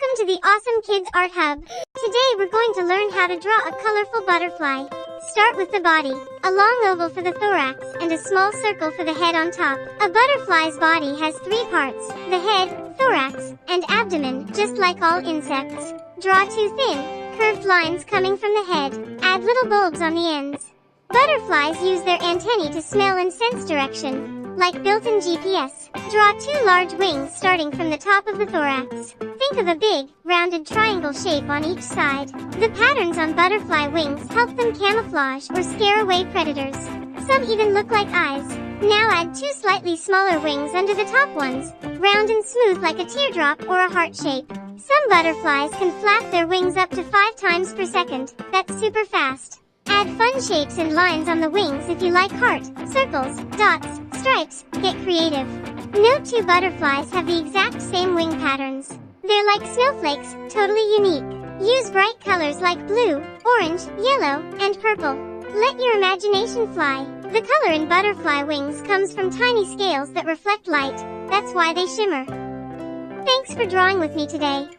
Welcome to the Awesome Kids Art Hub. Today we're going to learn how to draw a colorful butterfly. Start with the body, a long oval for the thorax and a small circle for the head on top. A butterfly's body has three parts, the head, thorax, and abdomen, just like all insects. Draw two thin, curved lines coming from the head. Add little bulbs on the ends. Butterflies use their antennae to smell and sense direction, like built-in GPS. Draw two large wings starting from the top of the thorax. Think of a big, rounded triangle shape on each side. The patterns on butterfly wings help them camouflage or scare away predators. Some even look like eyes. Now add two slightly smaller wings under the top ones, round and smooth like a teardrop or a heart shape. Some butterflies can flap their wings up to 5 times per second. That's super fast. Add fun shapes and lines on the wings if you like heart, circles, dots, stripes. Get creative. No two butterflies have the exact same wing patterns. They're like snowflakes, totally unique. Use bright colors like blue, orange, yellow, and purple. Let your imagination fly. The color in butterfly wings comes from tiny scales that reflect light. That's why they shimmer. Thanks for drawing with me today.